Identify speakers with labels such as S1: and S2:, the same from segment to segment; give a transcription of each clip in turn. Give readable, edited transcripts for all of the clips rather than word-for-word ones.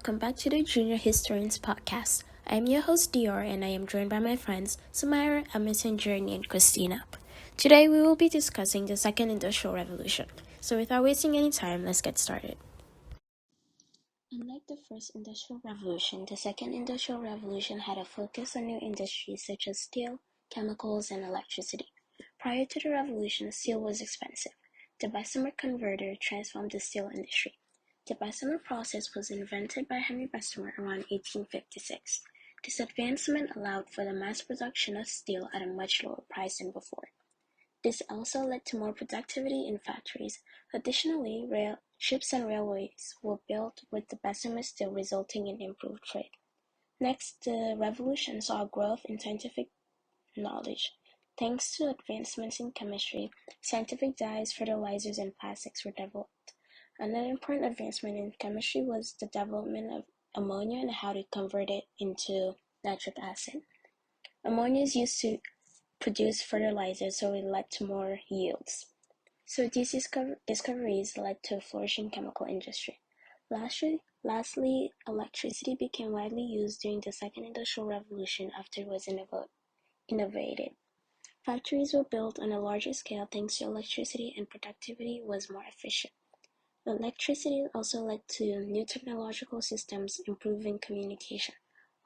S1: welcome back to the Junior Historians Podcast. I'm your host Dior and I am joined by my friends Samira, Emerson, Journey, and Christina. Today we will be discussing the Second Industrial Revolution. So without wasting any time, let's get started. Unlike the First Industrial Revolution, the Second Industrial Revolution had a focus on new industries such as steel, chemicals, and electricity. Prior to the revolution, steel was expensive. The Bessemer converter transformed the steel industry. The Bessemer process was invented by Henry Bessemer around 1856. This advancement allowed for the mass production of steel at a much lower price than before. This also led to more productivity in factories. Additionally, ships and railways were built with the Bessemer steel, resulting in improved trade. Next, the revolution saw growth in scientific knowledge. Thanks to advancements in chemistry, scientific dyes, fertilizers, and plastics were developed. Another important advancement in chemistry was the development of ammonia and how to convert it into nitric acid. Ammonia is used to produce fertilizer, so it led to more yields. So these discoveries led to a flourishing chemical industry. Lastly, electricity became widely used during the Second Industrial Revolution after it was innovated. Factories were built on a larger scale thanks to electricity, and productivity was more efficient. Electricity also led to new technological systems, improving communication.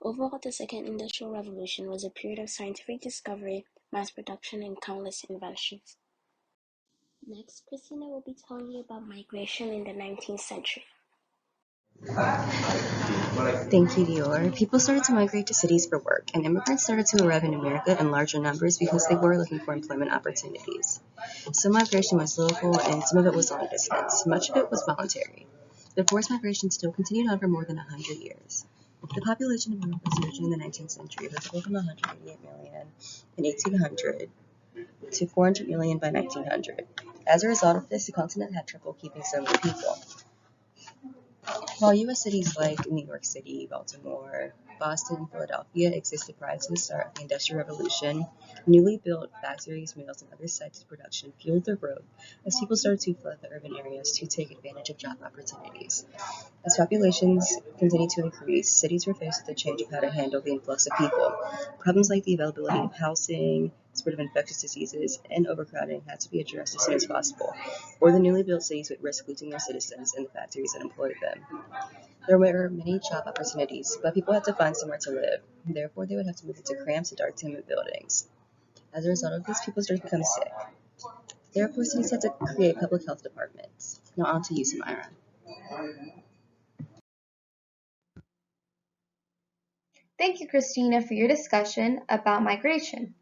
S1: Overall, the Second Industrial Revolution was a period of scientific discovery, mass production, and countless inventions. Next, Christina will be telling you about migration in the 19th century.
S2: Thank you, Dior. People started to migrate to cities for work, and immigrants started to arrive in America in larger numbers because they were looking for employment opportunities. Some migration was local, and some of it was long distance. Much of it was voluntary. The forced migration still continued on for more than 100 years. The population of America surged in the 19th century was go from 188 million in 1800 to 400 million by 1900. As a result of this, the continent had trouble keeping so many people. While U.S. cities like New York City, Baltimore, Boston, and Philadelphia existed prior to the start of the Industrial Revolution, newly built factories, mills, and other sites of production fueled the growth as people started to flood the urban areas to take advantage of job opportunities. As populations continued to increase, cities were faced with the change of how to handle the influx of people. Problems like the availability of housing, spread of infectious diseases, and overcrowding had to be addressed as soon as possible, or the newly built cities would risk losing their citizens and the factories that employed them. There were many job opportunities, but people had to find somewhere to live. Therefore, they would have to move into cramped, dark, timid buildings. As a result of this, people started to become sick. Therefore, cities had to create public health departments. Now on to you, Samira.
S3: Thank you, Christina, for your discussion about migration.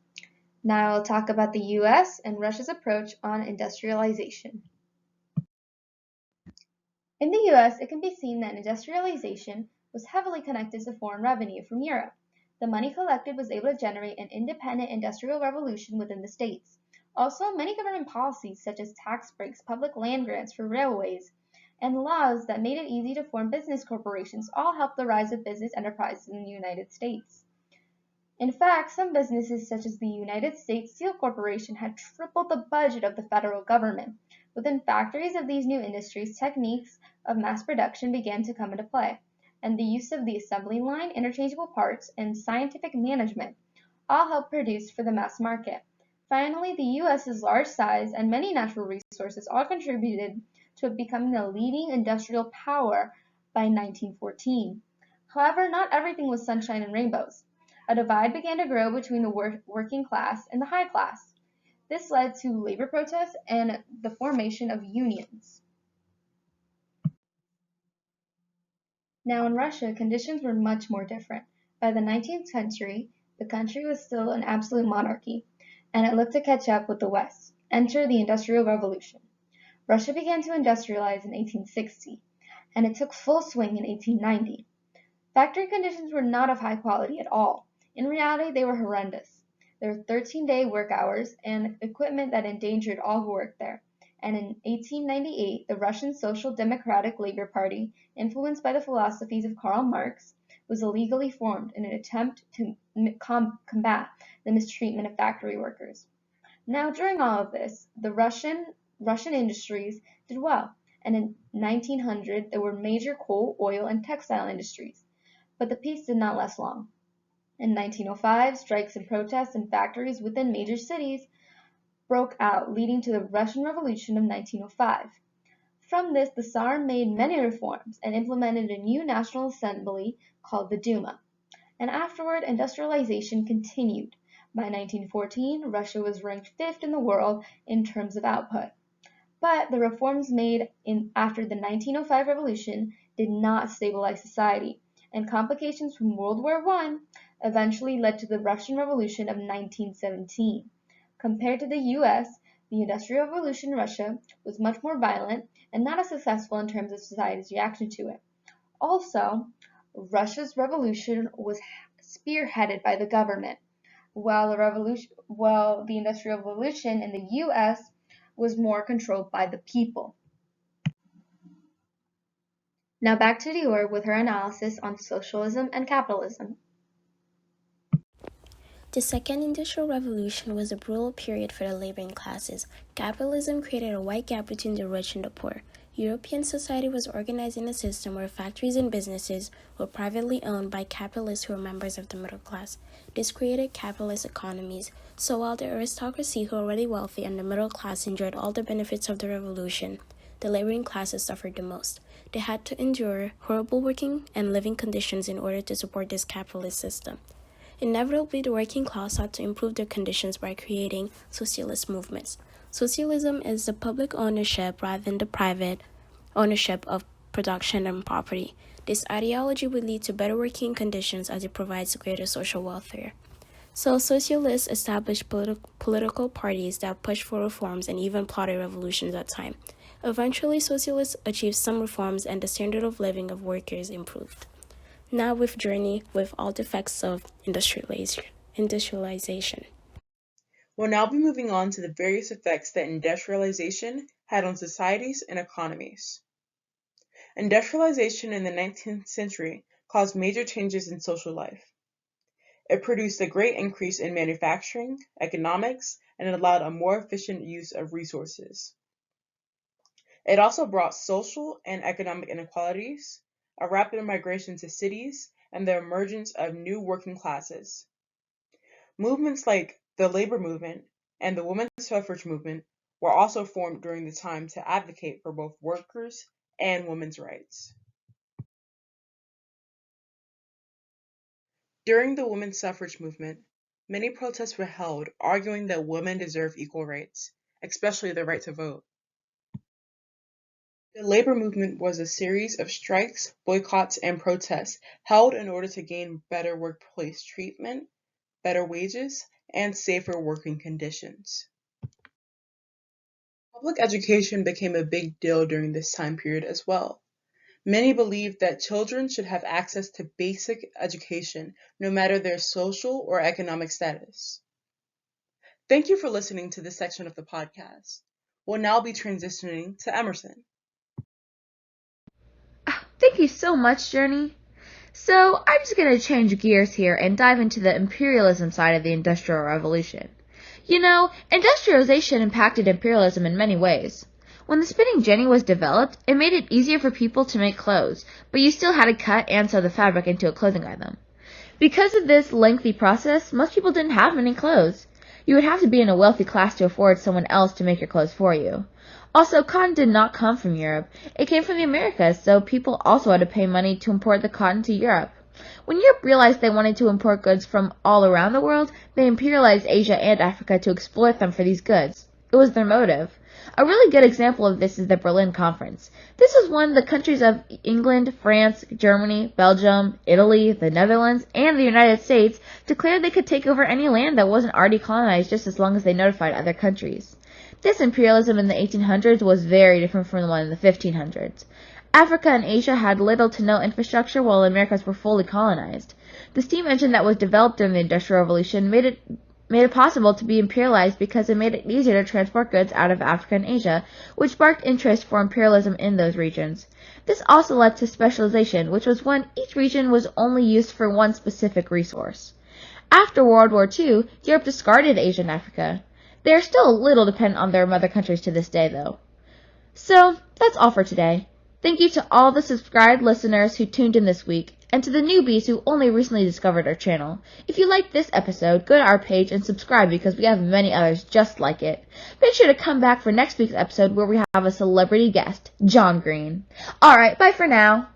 S3: Now I'll talk about the US and Russia's approach on industrialization. In the US, it can be seen that industrialization was heavily connected to foreign revenue from Europe. The money collected was able to generate an independent industrial revolution within the states. Also, many government policies such as tax breaks, public land grants for railways, and laws that made it easy to form business corporations all helped the rise of business enterprises in the United States. In fact, some businesses such as the United States Steel Corporation had tripled the budget of the federal government. Within factories of these new industries, techniques of mass production began to come into play, and the use of the assembly line, interchangeable parts, and scientific management all helped produce for the mass market. Finally, the U.S.'s large size and many natural resources all contributed to it becoming the leading industrial power by 1914. However, not everything was sunshine and rainbows. A divide began to grow between the working class and the high class. This led to labor protests and the formation of unions. Now in Russia, conditions were much more different. By the 19th century, the country was still an absolute monarchy, and it looked to catch up with the West. Enter the Industrial Revolution. Russia began to industrialize in 1860, and it took full swing in 1890. Factory conditions were not of high quality at all. In reality, they were horrendous. There were 13-day work hours and equipment that endangered all who worked there. And in 1898, the Russian Social Democratic Labor Party, influenced by the philosophies of Karl Marx, was illegally formed in an attempt to combat the mistreatment of factory workers. Now, during all of this, the Russian industries did well, and in 1900 there were major coal, oil, and textile industries. But the peace did not last long. In 1905, strikes and protests in factories within major cities broke out, leading to the Russian Revolution of 1905. From this, the Tsar made many reforms and implemented a new national assembly called the Duma. And afterward, industrialization continued. By 1914, Russia was ranked fifth in the world in terms of output. But the reforms made after the 1905 revolution did not stabilize society, and complications from World War I eventually led to the Russian Revolution of 1917. Compared to the US, the Industrial Revolution in Russia was much more violent and not as successful in terms of society's reaction to it. Also, Russia's revolution was spearheaded by the government, while the Industrial Revolution in the US was more controlled by the people. Now back to Dior with her analysis on socialism and capitalism.
S1: The Second Industrial Revolution was a brutal period for the laboring classes. Capitalism created a wide gap between the rich and the poor. European society was organized in a system where factories and businesses were privately owned by capitalists who were members of the middle class. This created capitalist economies. So while the aristocracy who were already wealthy and the middle class enjoyed all the benefits of the revolution, the laboring classes suffered the most. They had to endure horrible working and living conditions in order to support this capitalist system. Inevitably, the working class sought to improve their conditions by creating socialist movements. Socialism is the public ownership rather than the private ownership of production and property. This ideology would lead to better working conditions as it provides greater social welfare. So socialists established political parties that pushed for reforms and even plotted revolutions at time. Eventually, socialists achieved some reforms and the standard of living of workers improved. Now with journey with all the effects of industrialization.
S4: We'll now be moving on to the various effects that industrialization had on societies and economies. Industrialization in the 19th century caused major changes in social life. It produced a great increase in manufacturing, economics, and it allowed a more efficient use of resources. It also brought social and economic inequalities, a rapid migration to cities, and the emergence of new working classes. Movements like the labor movement and the women's suffrage movement were also formed during the time to advocate for both workers and women's rights. During the women's suffrage movement, many protests were held arguing that women deserve equal rights, especially the right to vote. The labor movement was a series of strikes, boycotts, and protests held in order to gain better workplace treatment, better wages, and safer working conditions. Public education became a big deal during this time period as well. Many believed that children should have access to basic education no matter their social or economic status. Thank you for listening to this section of the podcast. We'll now be transitioning to Emerson.
S5: Thank you so much, Journey. So, I'm just going to change gears here and dive into the imperialism side of the Industrial Revolution. You know, industrialization impacted imperialism in many ways. When the spinning jenny was developed, it made it easier for people to make clothes, but you still had to cut and sew the fabric into a clothing item. Because of this lengthy process, most people didn't have many clothes. You would have to be in a wealthy class to afford someone else to make your clothes for you. Also, cotton did not come from Europe. It came from the Americas, so people also had to pay money to import the cotton to Europe. When Europe realized they wanted to import goods from all around the world, they imperialized Asia and Africa to exploit them for these goods. It was their motive. A really good example of this is the Berlin Conference. This was when the countries of England, France, Germany, Belgium, Italy, the Netherlands, and the United States declared they could take over any land that wasn't already colonized just as long as they notified other countries. This imperialism in the 1800s was very different from the one in the 1500s. Africa and Asia had little to no infrastructure while the Americas were fully colonized. The steam engine that was developed during the Industrial Revolution made it possible to be imperialized because it made it easier to transport goods out of Africa and Asia, which sparked interest for imperialism in those regions. This also led to specialization, which was when each region was only used for one specific resource. After World War II, Europe discarded Asia and Africa. They are still a little dependent on their mother countries to this day, though. So, that's all for today. Thank you to all the subscribed listeners who tuned in this week, and to the newbies who only recently discovered our channel. If you liked this episode, go to our page and subscribe because we have many others just like it. Make sure to come back for next week's episode where we have a celebrity guest, John Green. Alright, bye for now.